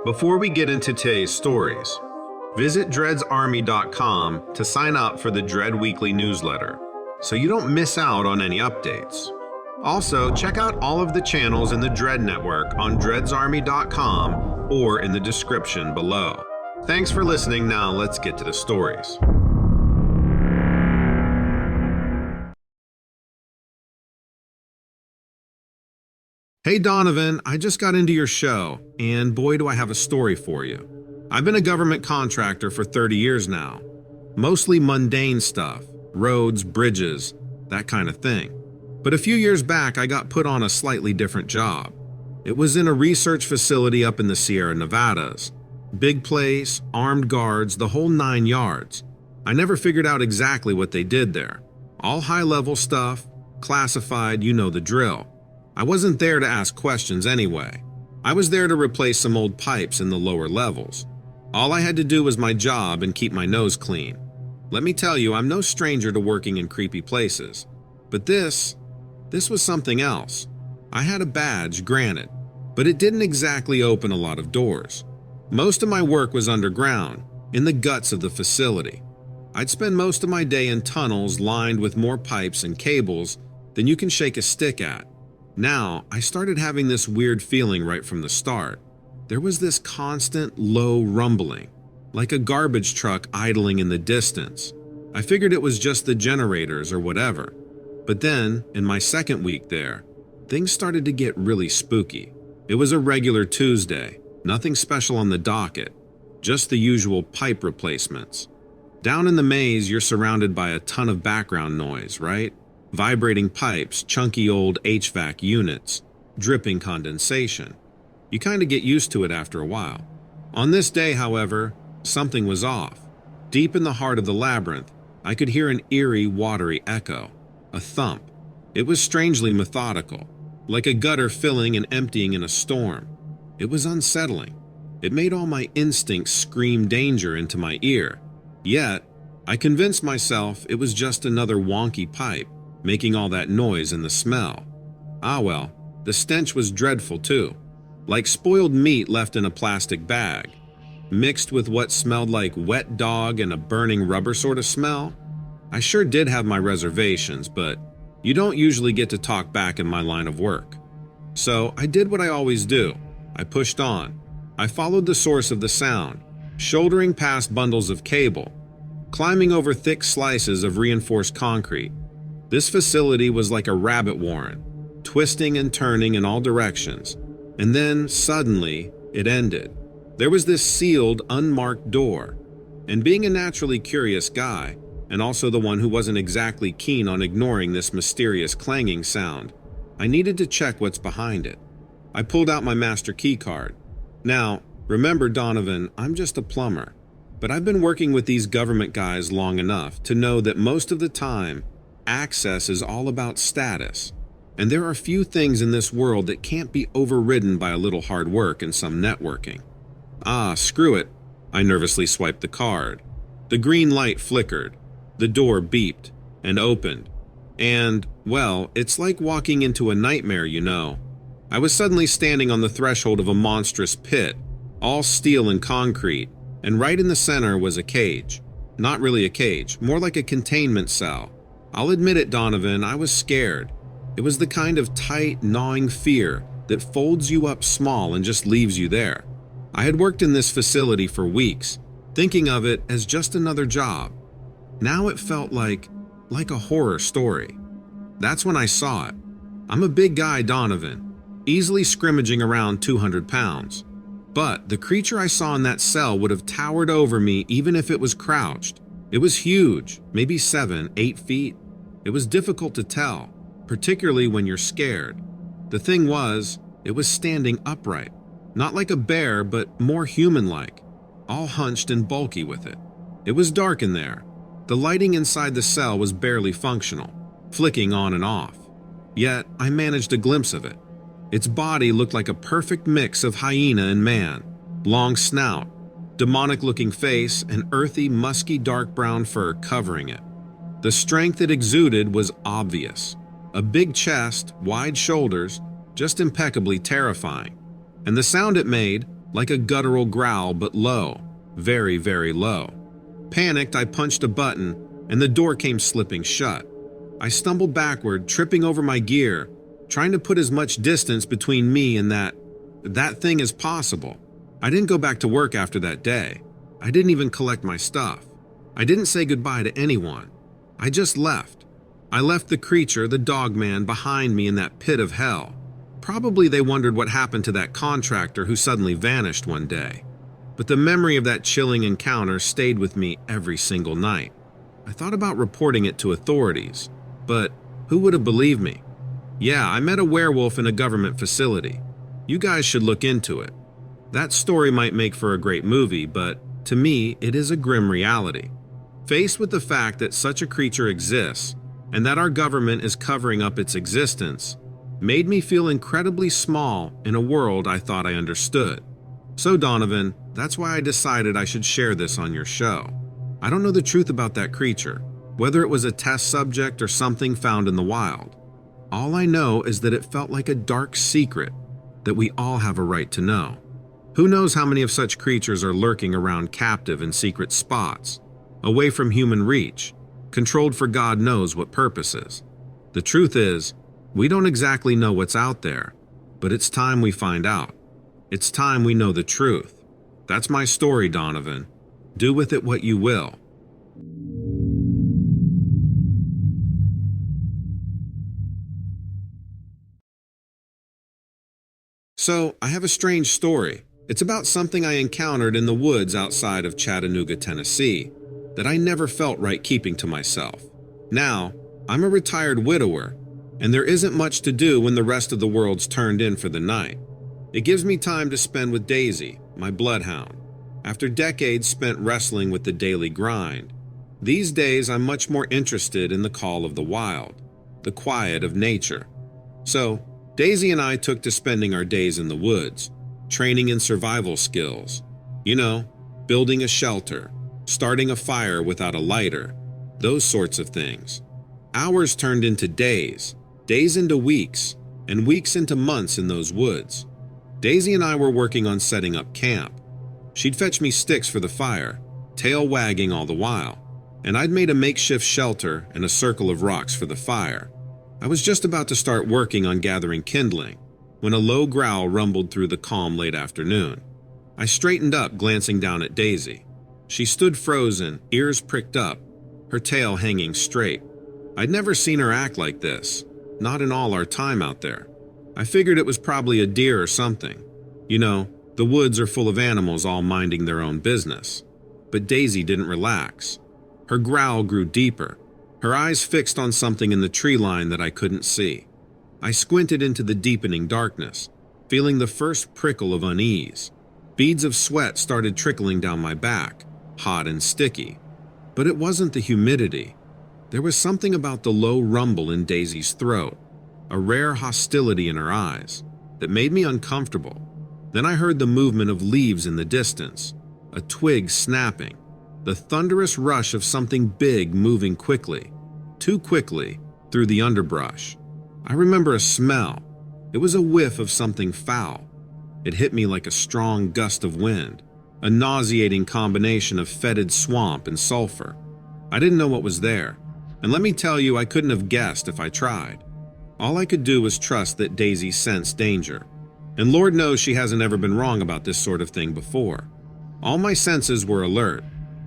Before we get into today's stories, visit dreadsarmy.com to sign up for the Dread Weekly newsletter so you don't miss out on any updates. Also, check out all of the channels in the Dread Network on dreadsarmy.com or in the description below. Thanks for listening. Now let's get to the stories. Hey Donovan, I just got into your show, and boy do I have a story for you. I've been a government contractor for 30 years now. Mostly mundane stuff, roads, bridges, that kind of thing. But a few years back, I got put on a slightly different job. It was in a research facility up in the Sierra Nevadas. Big place, armed guards, the whole 9 yards. I never figured out exactly what they did there. All high-level stuff, classified, you know the drill. I wasn't there to ask questions anyway. I was there to replace some old pipes in the lower levels. All I had to do was my job and keep my nose clean. Let me tell you, I'm no stranger to working in creepy places. But this was something else. I had a badge, granted, but it didn't exactly open a lot of doors. Most of my work was underground, in the guts of the facility. I'd spend most of my day in tunnels lined with more pipes and cables than you can shake a stick at. Now, I started having this weird feeling right from the start. There was this constant, low rumbling, like a garbage truck idling in the distance. I figured it was just the generators or whatever. But then, in my second week there, things started to get really spooky. It was a regular Tuesday, nothing special on the docket, just the usual pipe replacements. Down in the maze, you're surrounded by a ton of background noise, right? Vibrating pipes, chunky old HVAC units, dripping condensation. You kind of get used to it after a while. On this day, however, something was off. Deep in the heart of the labyrinth, I could hear an eerie, watery echo, a thump. It was strangely methodical, like a gutter filling and emptying in a storm. It was unsettling. It made all my instincts scream danger into my ear. Yet, I convinced myself it was just another wonky pipe, making all that noise and the smell. Ah well, the stench was dreadful too, like spoiled meat left in a plastic bag, mixed with what smelled like wet dog and a burning rubber sort of smell. I sure did have my reservations, but you don't usually get to talk back in my line of work. So I did what I always do. I pushed on. I followed the source of the sound, shouldering past bundles of cable, climbing over thick slices of reinforced concrete. This facility was like a rabbit warren, twisting and turning in all directions. And then, suddenly, it ended. There was this sealed, unmarked door. And being a naturally curious guy, and also the one who wasn't exactly keen on ignoring this mysterious clanging sound, I needed to check what's behind it. I pulled out my master key card. Now, remember Donovan, I'm just a plumber. But I've been working with these government guys long enough to know that most of the time, access is all about status, and there are few things in this world that can't be overridden by a little hard work and some networking. Ah, screw it. I nervously swiped the card. The green light flickered. The door beeped and opened. And, well, it's like walking into a nightmare, you know. I was suddenly standing on the threshold of a monstrous pit, all steel and concrete, and right in the center was a cage. Not really a cage, more like a containment cell. I'll admit it, Donovan, I was scared. It was the kind of tight, gnawing fear that folds you up small and just leaves you there. I had worked in this facility for weeks, thinking of it as just another job. Now it felt like a horror story. That's when I saw it. I'm a big guy, Donovan, easily scrimmaging around 200 pounds. But the creature I saw in that cell would have towered over me even if it was crouched. It was huge, maybe 7, 8 feet. It was difficult to tell, particularly when you're scared. The thing was, it was standing upright, not like a bear, but more human-like, all hunched and bulky with it. It was dark in there. The lighting inside the cell was barely functional, flicking on and off. Yet, I managed a glimpse of it. Its body looked like a perfect mix of hyena and man, long snout, demonic-looking face, and earthy, musky dark brown fur covering it. The strength it exuded was obvious. A big chest, wide shoulders, just impeccably terrifying. And the sound it made, like a guttural growl, but low, very, very low. Panicked, I punched a button, and the door came slipping shut. I stumbled backward, tripping over my gear, trying to put as much distance between me and that thing as possible. I didn't go back to work after that day. I didn't even collect my stuff. I didn't say goodbye to anyone. I just left. I left the creature, the dog man, behind me in that pit of hell. Probably they wondered what happened to that contractor who suddenly vanished one day. But the memory of that chilling encounter stayed with me every single night. I thought about reporting it to authorities, but who would have believed me? Yeah, I met a werewolf in a government facility. You guys should look into it. That story might make for a great movie, but to me, it is a grim reality. Faced with the fact that such a creature exists, and that our government is covering up its existence, made me feel incredibly small in a world I thought I understood. So Donovan, that's why I decided I should share this on your show. I don't know the truth about that creature, whether it was a test subject or something found in the wild. All I know is that it felt like a dark secret that we all have a right to know. Who knows how many of such creatures are lurking around captive in secret spots, away from human reach, controlled for God knows what purposes. The truth is, we don't exactly know what's out there, but it's time we find out. It's time we know the truth. That's my story, Donovan. Do with it what you will. So, I have a strange story. It's about something I encountered in the woods outside of Chattanooga, Tennessee, that I never felt right keeping to myself. Now, I'm a retired widower, and there isn't much to do when the rest of the world's turned in for the night. It gives me time to spend with Daisy, my bloodhound. After decades spent wrestling with the daily grind, these days I'm much more interested in the call of the wild, the quiet of nature. So, Daisy and I took to spending our days in the woods, training in survival skills. You know, building a shelter, starting a fire without a lighter, those sorts of things. Hours turned into days, days into weeks, and weeks into months in those woods. Daisy and I were working on setting up camp. She'd fetch me sticks for the fire, tail wagging all the while, and I'd made a makeshift shelter and a circle of rocks for the fire. I was just about to start working on gathering kindling when a low growl rumbled through the calm late afternoon. I straightened up, glancing down at Daisy. She stood frozen, ears pricked up, her tail hanging straight. I'd never seen her act like this, not in all our time out there. I figured it was probably a deer or something. You know, the woods are full of animals all minding their own business. But Daisy didn't relax. Her growl grew deeper, her eyes fixed on something in the tree line that I couldn't see. I squinted into the deepening darkness, feeling the first prickle of unease. Beads of sweat started trickling down my back, hot and sticky. But it wasn't the humidity. There was something about the low rumble in Daisy's throat, a rare hostility in her eyes, that made me uncomfortable. Then I heard the movement of leaves in the distance, a twig snapping, the thunderous rush of something big moving quickly, too quickly, through the underbrush. I remember a smell. It was a whiff of something foul. It hit me like a strong gust of wind, a nauseating combination of fetid swamp and sulfur. I didn't know what was there, and let me tell you, I couldn't have guessed if I tried. All I could do was trust that Daisy sensed danger, and Lord knows she hasn't ever been wrong about this sort of thing before. All my senses were alert,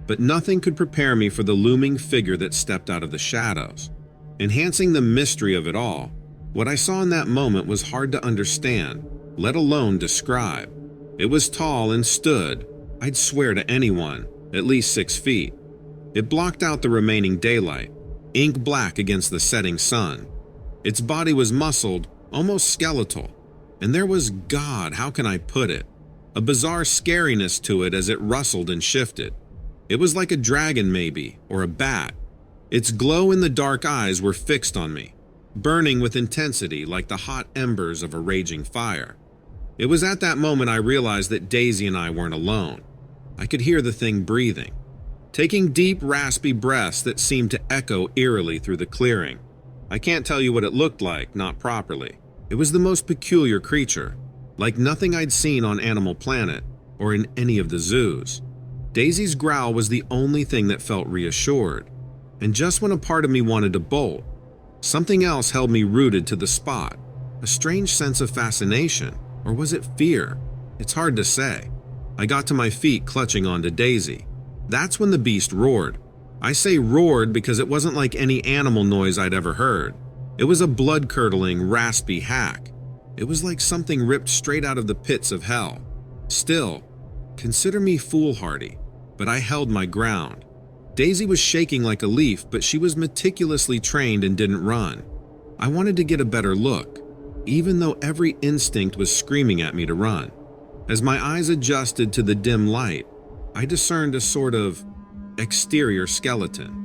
but nothing could prepare me for the looming figure that stepped out of the shadows. Enhancing the mystery of it all, what I saw in that moment was hard to understand, let alone describe. It was tall and stood, I'd swear to anyone, at least 6 feet. It blocked out the remaining daylight, ink black against the setting sun. Its body was muscled, almost skeletal, and there was, God, how can I put it, a bizarre scariness to it as it rustled and shifted. It was like a dragon maybe, or a bat. Its glow-in-the-dark eyes were fixed on me, burning with intensity like the hot embers of a raging fire. It was at that moment I realized that Daisy and I weren't alone. I could hear the thing breathing, taking deep, raspy breaths that seemed to echo eerily through the clearing. I can't tell you what it looked like, not properly. It was the most peculiar creature, like nothing I'd seen on Animal Planet, or in any of the zoos. Daisy's growl was the only thing that felt reassured. And just when a part of me wanted to bolt, something else held me rooted to the spot. A strange sense of fascination, or was it fear? It's hard to say. I got to my feet clutching onto Daisy. That's when the beast roared. I say roared because it wasn't like any animal noise I'd ever heard. It was a blood-curdling, raspy hack. It was like something ripped straight out of the pits of hell. Still, consider me foolhardy, but I held my ground. Daisy was shaking like a leaf, but she was meticulously trained and didn't run. I wanted to get a better look, even though every instinct was screaming at me to run. As my eyes adjusted to the dim light, I discerned a sort of exterior skeleton.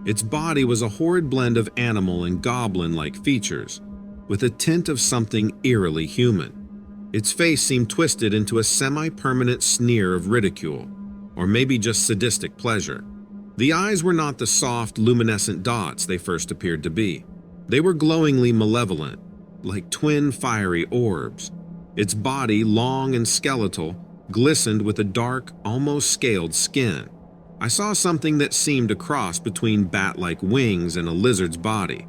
Its body was a horrid blend of animal and goblin-like features, with a tint of something eerily human. Its face seemed twisted into a semi-permanent sneer of ridicule, or maybe just sadistic pleasure. The eyes were not the soft, luminescent dots they first appeared to be. They were glowingly malevolent, like twin fiery orbs. Its body, long and skeletal, glistened with a dark, almost scaled skin. I saw something that seemed a cross between bat-like wings and a lizard's body.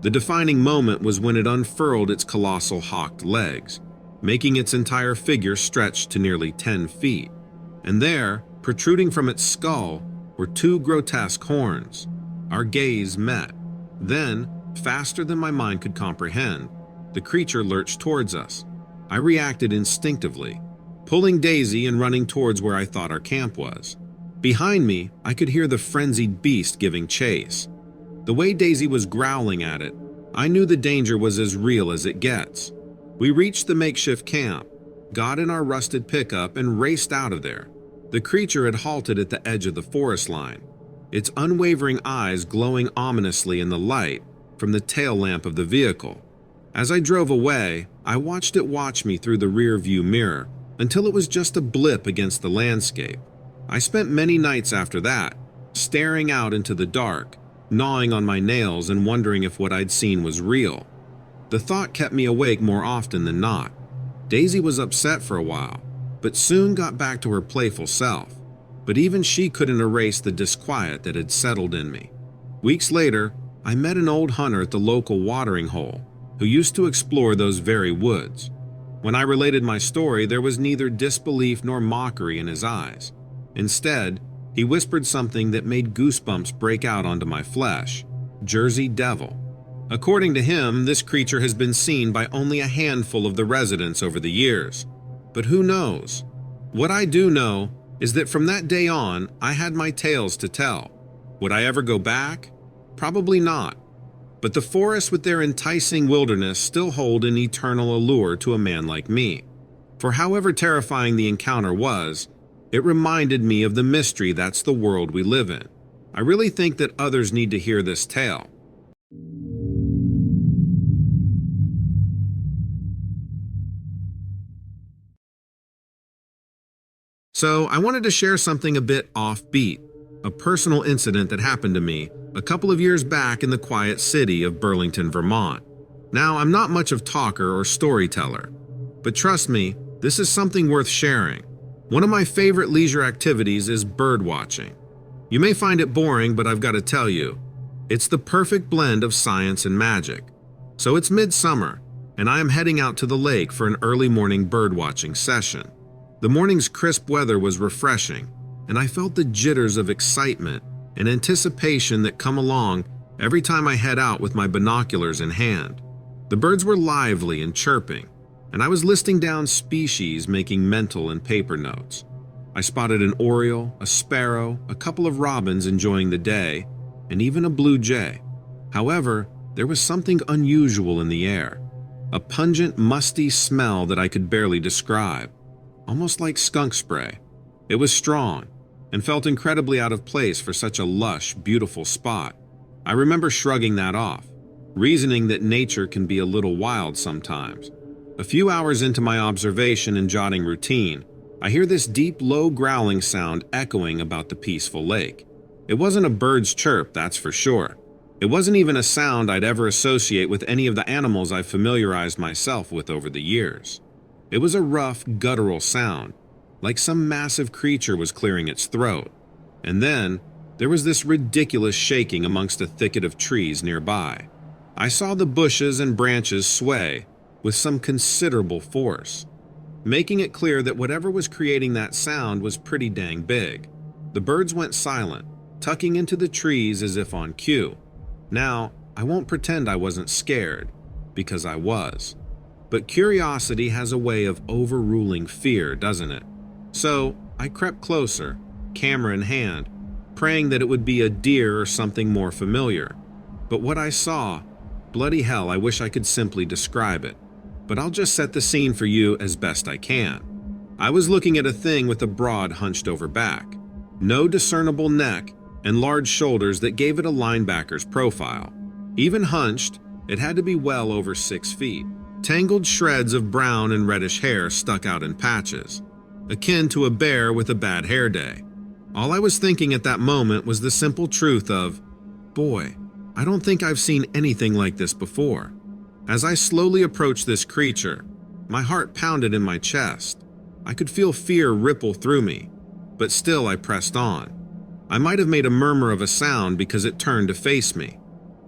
The defining moment was when it unfurled its colossal hawked legs, making its entire figure stretch to nearly 10 feet. And there, protruding from its skull, were two grotesque horns. Our gaze met. Then, faster than my mind could comprehend, the creature lurched towards us. I reacted instinctively, pulling Daisy and running towards where I thought our camp was. Behind me, I could hear the frenzied beast giving chase. The way Daisy was growling at it, I knew the danger was as real as it gets. We reached the makeshift camp, got in our rusted pickup, and raced out of there. The creature had halted at the edge of the forest line, its unwavering eyes glowing ominously in the light from the tail lamp of the vehicle. As I drove away, I watched it watch me through the rear view mirror until it was just a blip against the landscape. I spent many nights after that, staring out into the dark, gnawing on my nails and wondering if what I'd seen was real. The thought kept me awake more often than not. Daisy was upset for a while, but soon got back to her playful self. But even she couldn't erase the disquiet that had settled in me. Weeks later, I met an old hunter at the local watering hole who used to explore those very woods. When I related my story, there was neither disbelief nor mockery in his eyes. Instead, he whispered something that made goosebumps break out onto my flesh: Jersey Devil. According to him, this creature has been seen by only a handful of the residents over the years. But who knows? What I do know is that from that day on, I had my tales to tell. Would I ever go back? Probably not. But the forests with their enticing wilderness still hold an eternal allure to a man like me. For however terrifying the encounter was, it reminded me of the mystery that's the world we live in. I really think that others need to hear this tale. So I wanted to share something a bit offbeat, a personal incident that happened to me a couple of years back in the quiet city of Burlington, Vermont. Now, I'm not much of talker or storyteller, but trust me, this is something worth sharing. One of my favorite leisure activities is bird watching. You may find it boring, but I've got to tell you, it's the perfect blend of science and magic. So it's midsummer, and I am heading out to the lake for an early morning bird watching session. The morning's crisp weather was refreshing, and I felt the jitters of excitement and anticipation that come along every time I head out with my binoculars in hand. The birds were lively and chirping, and I was listing down species, making mental and paper notes. I spotted an oriole, a sparrow, a couple of robins enjoying the day, and even a blue jay. However, there was something unusual in the air, a pungent, musty smell that I could barely describe, almost like skunk spray. It was strong and felt incredibly out of place for such a lush, beautiful spot. I remember shrugging that off, reasoning that nature can be a little wild sometimes. A few hours into my observation and jotting routine, I hear this deep, low growling sound echoing about the peaceful lake. It wasn't a bird's chirp, that's for sure. It wasn't even a sound I'd ever associate with any of the animals I've familiarized myself with over the years. It was a rough, guttural sound, like some massive creature was clearing its throat. And then, there was this ridiculous shaking amongst a thicket of trees nearby. I saw the bushes and branches sway with some considerable force, making it clear that whatever was creating that sound was pretty dang big. The birds went silent, tucking into the trees as if on cue. Now, I won't pretend I wasn't scared, because I was. But curiosity has a way of overruling fear, doesn't it? So, I crept closer, camera in hand, praying that it would be a deer or something more familiar. But what I saw, bloody hell, I wish I could simply describe it. But I'll just set the scene for you as best I can. I was looking at a thing with a broad, hunched-over back, no discernible neck, and large shoulders that gave it a linebacker's profile. Even hunched, it had to be well over 6 feet. Tangled shreds of brown and reddish hair stuck out in patches, akin to a bear with a bad hair day. All I was thinking at that moment was the simple truth of, boy, I don't think I've seen anything like this before. As I slowly approached this creature, my heart pounded in my chest. I could feel fear ripple through me, but still I pressed on. I might have made a murmur of a sound because it turned to face me.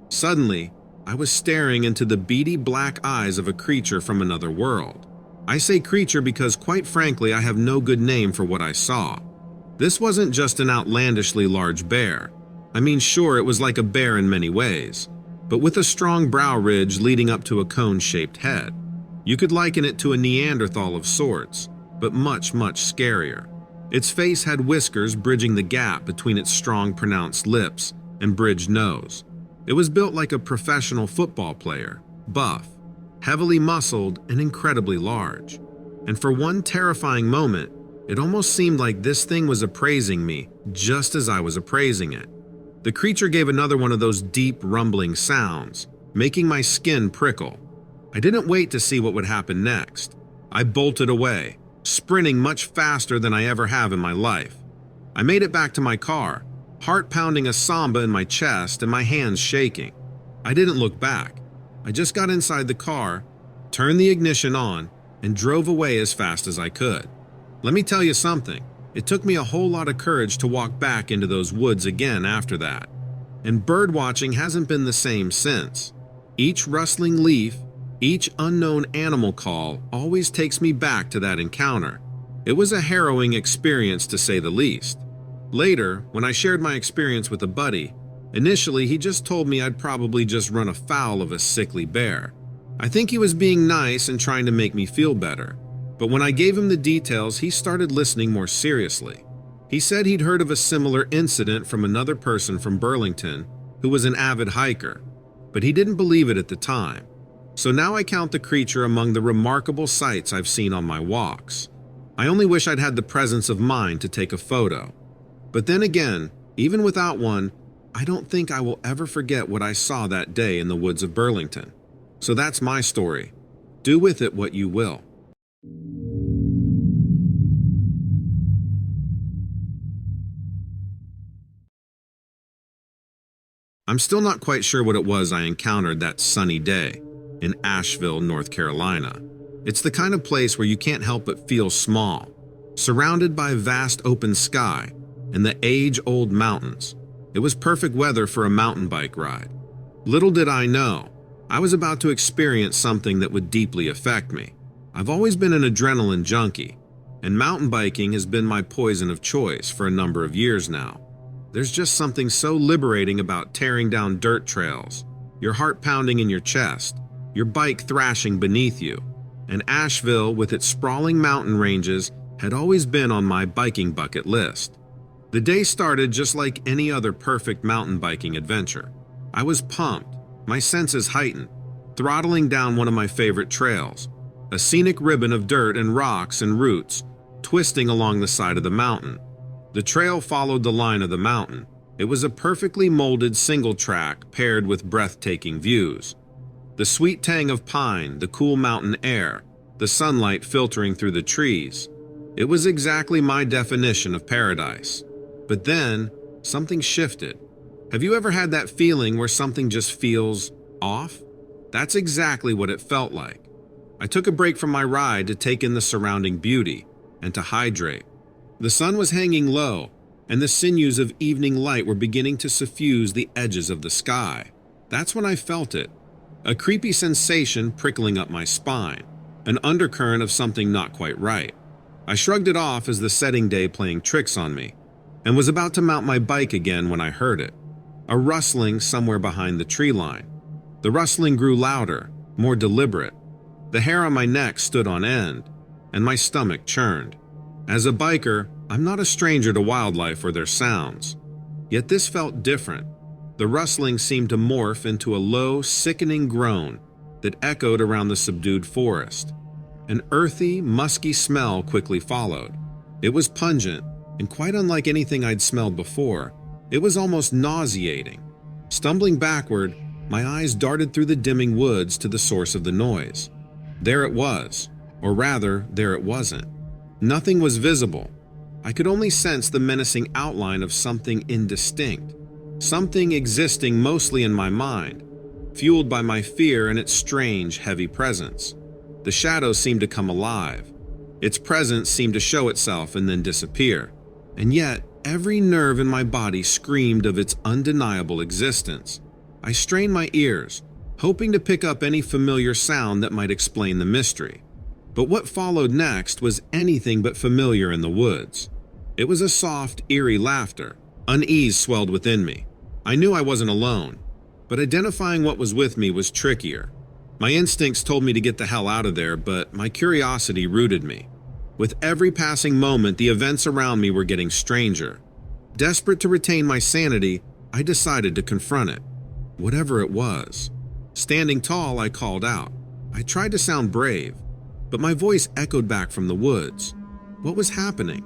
Suddenly, I was staring into the beady black eyes of a creature from another world. I say creature because, quite frankly, I have no good name for what I saw. This wasn't just an outlandishly large bear. I mean, sure, it was like a bear in many ways, but with a strong brow ridge leading up to a cone-shaped head. You could liken it to a Neanderthal of sorts, but much, much scarier. Its face had whiskers bridging the gap between its strong, pronounced lips and bridged nose. It was built like a professional football player, buff, heavily muscled, and incredibly large. And for one terrifying moment, it almost seemed like this thing was appraising me just as I was appraising it. The creature gave another one of those deep, rumbling sounds, making my skin prickle. I didn't wait to see what would happen next. I bolted away, sprinting much faster than I ever have in my life. I made it back to my car, heart pounding a samba in my chest and my hands shaking. I didn't look back. I just got inside the car, turned the ignition on, and drove away as fast as I could. Let me tell you something. It took me a whole lot of courage to walk back into those woods again after that. And bird watching hasn't been the same since. Each rustling leaf, each unknown animal call always takes me back to that encounter. It was a harrowing experience, to say the least. Later, when I shared my experience with a buddy, initially he just told me I'd probably just run afoul of a sickly bear. I think he was being nice and trying to make me feel better. But when I gave him the details, he started listening more seriously. He said he'd heard of a similar incident from another person from Burlington who was an avid hiker, but he didn't believe it at the time. So now I count the creature among the remarkable sights I've seen on my walks. I only wish I'd had the presence of mind to take a photo. But then again, even without one, I don't think I will ever forget what I saw that day in the woods of Burlington. So that's my story. Do with it what you will. I'm still not quite sure what it was I encountered that sunny day in Asheville, North Carolina. It's the kind of place where you can't help but feel small, surrounded by vast open sky and the age-old mountains. It was perfect weather for a mountain bike ride. Little did I know, I was about to experience something that would deeply affect me. I've always been an adrenaline junkie, and mountain biking has been my poison of choice for a number of years now. There's just something so liberating about tearing down dirt trails, your heart pounding in your chest, your bike thrashing beneath you. And Asheville, with its sprawling mountain ranges, had always been on my biking bucket list. The day started just like any other perfect mountain biking adventure. I was pumped, my senses heightened, throttling down one of my favorite trails, a scenic ribbon of dirt and rocks and roots, twisting along the side of the mountain. The trail followed the line of the mountain. It was a perfectly molded single track paired with breathtaking views. The sweet tang of pine, the cool mountain air, the sunlight filtering through the trees. It was exactly my definition of paradise. But then, something shifted. Have you ever had that feeling where something just feels off? That's exactly what it felt like. I took a break from my ride to take in the surrounding beauty, and to hydrate. The sun was hanging low, and the sinews of evening light were beginning to suffuse the edges of the sky. That's when I felt it, a creepy sensation prickling up my spine, an undercurrent of something not quite right. I shrugged it off as the setting day playing tricks on me, and was about to mount my bike again when I heard it, a rustling somewhere behind the tree line. The rustling grew louder, more deliberate. The hair on my neck stood on end, and my stomach churned. As a biker, I'm not a stranger to wildlife or their sounds. Yet this felt different. The rustling seemed to morph into a low, sickening groan that echoed around the subdued forest. An earthy, musky smell quickly followed. It was pungent, and quite unlike anything I'd smelled before. It was almost nauseating. Stumbling backward, my eyes darted through the dimming woods to the source of the noise. There it was, or rather, there it wasn't. Nothing was visible. I could only sense the menacing outline of something indistinct, something existing mostly in my mind, fueled by my fear and its strange, heavy presence. The shadows seemed to come alive. Its presence seemed to show itself and then disappear. And yet, every nerve in my body screamed of its undeniable existence. I strained my ears, hoping to pick up any familiar sound that might explain the mystery. But what followed next was anything but familiar in the woods. It was a soft, eerie laughter. Unease swelled within me. I knew I wasn't alone, but identifying what was with me was trickier. My instincts told me to get the hell out of there, but my curiosity rooted me. With every passing moment, the events around me were getting stranger. Desperate to retain my sanity, I decided to confront it, whatever it was. Standing tall, I called out. I tried to sound brave, but my voice echoed back from the woods. What was happening?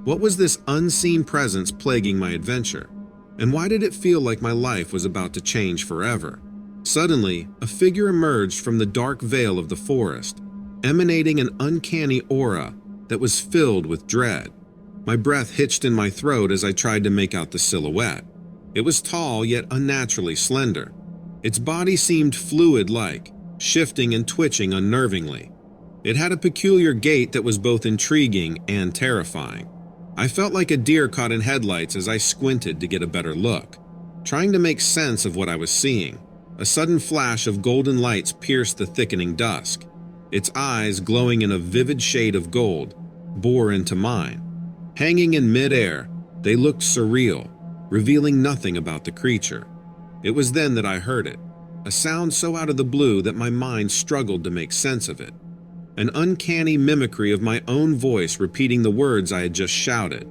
What was this unseen presence plaguing my adventure? And why did it feel like my life was about to change forever? Suddenly, a figure emerged from the dark veil of the forest, emanating an uncanny aura that was filled with dread. My breath hitched in my throat as I tried to make out the silhouette. It was tall yet unnaturally slender. Its body seemed fluid-like, shifting and twitching unnervingly. It had a peculiar gait that was both intriguing and terrifying. I felt like a deer caught in headlights as I squinted to get a better look, trying to make sense of what I was seeing. A sudden flash of golden lights pierced the thickening dusk. Its eyes, glowing in a vivid shade of gold, bore into mine. Hanging in midair, they looked surreal, revealing nothing about the creature. It was then that I heard it, a sound so out of the blue that my mind struggled to make sense of it. An uncanny mimicry of my own voice repeating the words I had just shouted.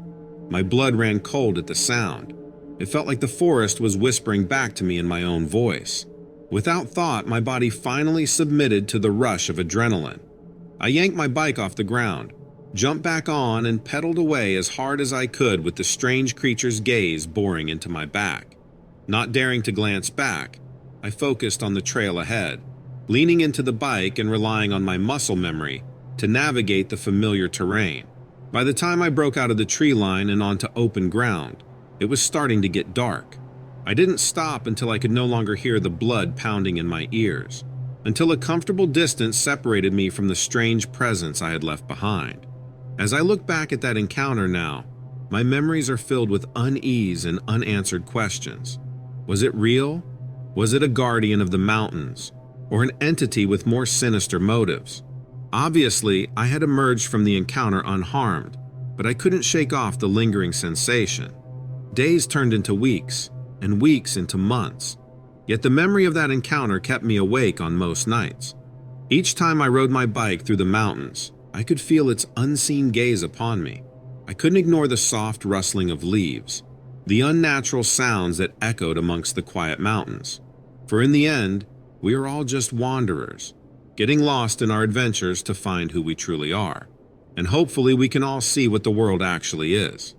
My blood ran cold at the sound. It felt like the forest was whispering back to me in my own voice. Without thought, my body finally submitted to the rush of adrenaline. I yanked my bike off the ground, jumped back on, and pedaled away as hard as I could with the strange creature's gaze boring into my back. Not daring to glance back, I focused on the trail ahead, leaning into the bike and relying on my muscle memory to navigate the familiar terrain. By the time I broke out of the tree line and onto open ground, it was starting to get dark. I didn't stop until I could no longer hear the blood pounding in my ears, until a comfortable distance separated me from the strange presence I had left behind. As I look back at that encounter now, my memories are filled with unease and unanswered questions. Was it real? Was it a guardian of the mountains, or an entity with more sinister motives? Obviously, I had emerged from the encounter unharmed, but I couldn't shake off the lingering sensation. Days turned into weeks, and weeks into months. Yet the memory of that encounter kept me awake on most nights. Each time I rode my bike through the mountains, I could feel its unseen gaze upon me. I couldn't ignore the soft rustling of leaves, the unnatural sounds that echoed amongst the quiet mountains. For in the end, we are all just wanderers, getting lost in our adventures to find who we truly are. And hopefully we can all see what the world actually is.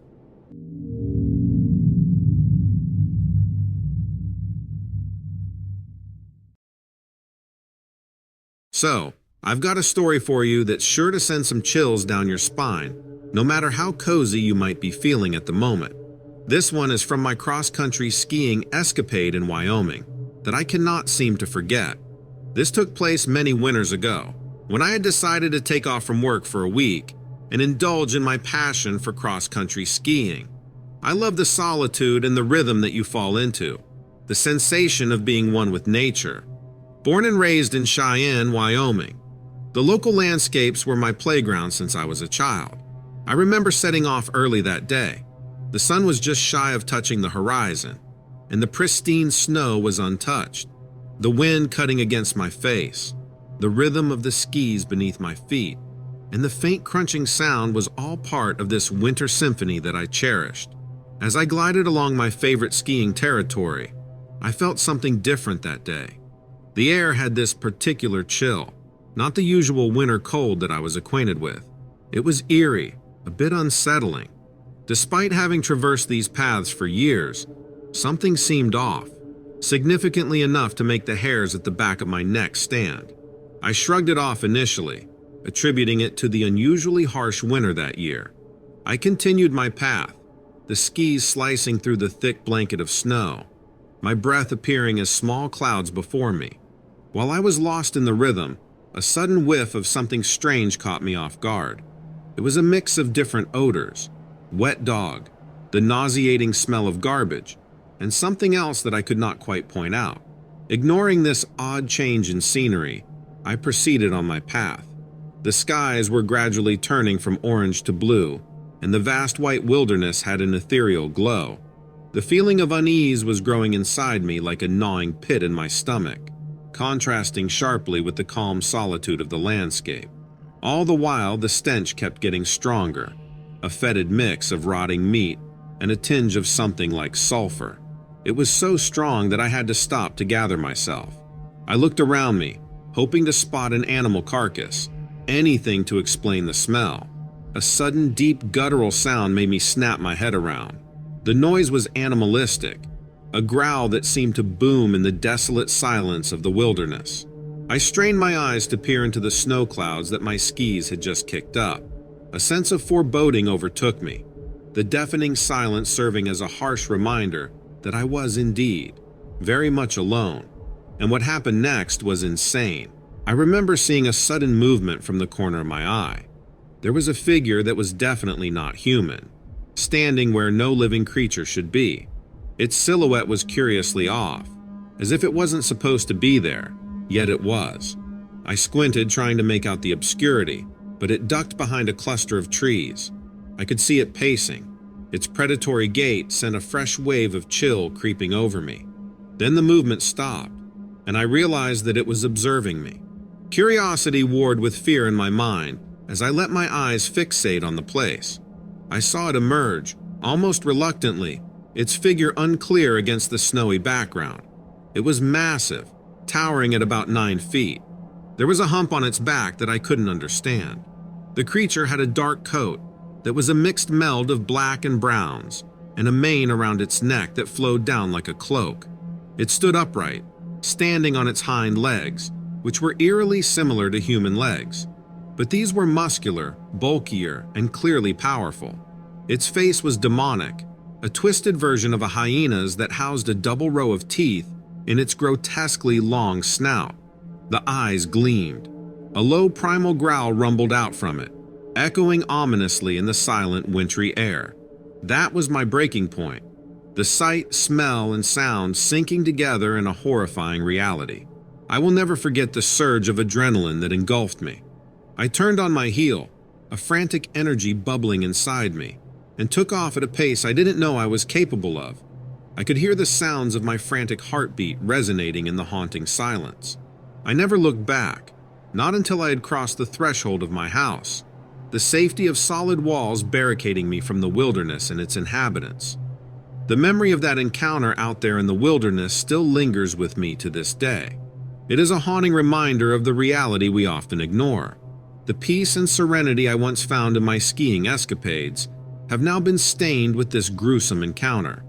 So, I've got a story for you that's sure to send some chills down your spine, no matter how cozy you might be feeling at the moment. This one is from my cross-country skiing escapade in Wyoming that I cannot seem to forget. This took place many winters ago, when I had decided to take off from work for a week and indulge in my passion for cross-country skiing. I love the solitude and the rhythm that you fall into, the sensation of being one with nature. Born and raised in Cheyenne, Wyoming, the local landscapes were my playground since I was a child. I remember setting off early that day. The sun was just shy of touching the horizon, and the pristine snow was untouched. The wind cutting against my face, the rhythm of the skis beneath my feet, and the faint crunching sound was all part of this winter symphony that I cherished. As I glided along my favorite skiing territory, I felt something different that day. The air had this particular chill, not the usual winter cold that I was acquainted with. It was eerie, a bit unsettling. Despite having traversed these paths for years, something seemed off, significantly enough to make the hairs at the back of my neck stand. I shrugged it off initially, attributing it to the unusually harsh winter that year. I continued my path, the skis slicing through the thick blanket of snow, my breath appearing as small clouds before me. While I was lost in the rhythm, a sudden whiff of something strange caught me off guard. It was a mix of different odors: wet dog, the nauseating smell of garbage, and something else that I could not quite point out. Ignoring this odd change in scenery, I proceeded on my path. The skies were gradually turning from orange to blue, and the vast white wilderness had an ethereal glow. The feeling of unease was growing inside me like a gnawing pit in my stomach, contrasting sharply with the calm solitude of the landscape. All the while, the stench kept getting stronger, a fetid mix of rotting meat and a tinge of something like sulfur. It was so strong that I had to stop to gather myself. I looked around me, hoping to spot an animal carcass, anything to explain the smell. A sudden, deep guttural sound made me snap my head around. The noise was animalistic, a growl that seemed to boom in the desolate silence of the wilderness. I strained my eyes to peer into the snow clouds that my skis had just kicked up. A sense of foreboding overtook me, the deafening silence serving as a harsh reminder that I was indeed very much alone. And what happened next was insane. I remember seeing a sudden movement from the corner of my eye. There was a figure that was definitely not human, standing where no living creature should be. Its silhouette was curiously off, as if it wasn't supposed to be there, yet it was. I squinted, trying to make out the obscurity, but it ducked behind a cluster of trees. I could see it pacing. Its predatory gait sent a fresh wave of chill creeping over me. Then the movement stopped, and I realized that it was observing me. Curiosity warred with fear in my mind as I let my eyes fixate on the place. I saw it emerge, almost reluctantly, its figure unclear against the snowy background. It was massive, towering at about 9 feet. There was a hump on its back that I couldn't understand. The creature had a dark coat that was a mixed meld of black and browns, and a mane around its neck that flowed down like a cloak. It stood upright, standing on its hind legs, which were eerily similar to human legs. But these were muscular, bulkier, and clearly powerful. Its face was demonic, a twisted version of a hyena's that housed a double row of teeth in its grotesquely long snout. The eyes gleamed. A low primal growl rumbled out from it, echoing ominously in the silent wintry air. That was my breaking point. The sight, smell, and sound sinking together in a horrifying reality. I will never forget the surge of adrenaline that engulfed me. I turned on my heel, a frantic energy bubbling inside me, and took off at a pace I didn't know I was capable of. I could hear the sounds of my frantic heartbeat resonating in the haunting silence. I never looked back, not until I had crossed the threshold of my house, the safety of solid walls barricading me from the wilderness and its inhabitants. The memory of that encounter out there in the wilderness still lingers with me to this day. It is a haunting reminder of the reality we often ignore. The peace and serenity I once found in my skiing escapades have now been stained with this gruesome encounter.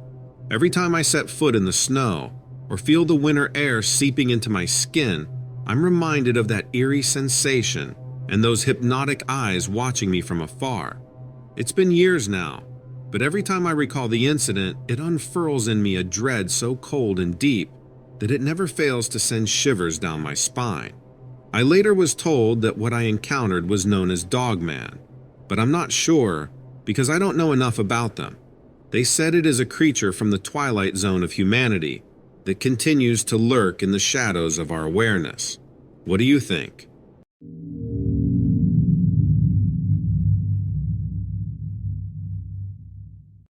Every time I set foot in the snow or feel the winter air seeping into my skin, I'm reminded of that eerie sensation and those hypnotic eyes watching me from afar. It's been years now, but every time I recall the incident, it unfurls in me a dread so cold and deep that it never fails to send shivers down my spine. I later was told that what I encountered was known as Dogman, but I'm not sure because I don't know enough about them. They said it is a creature from the twilight zone of humanity that continues to lurk in the shadows of our awareness. What do you think?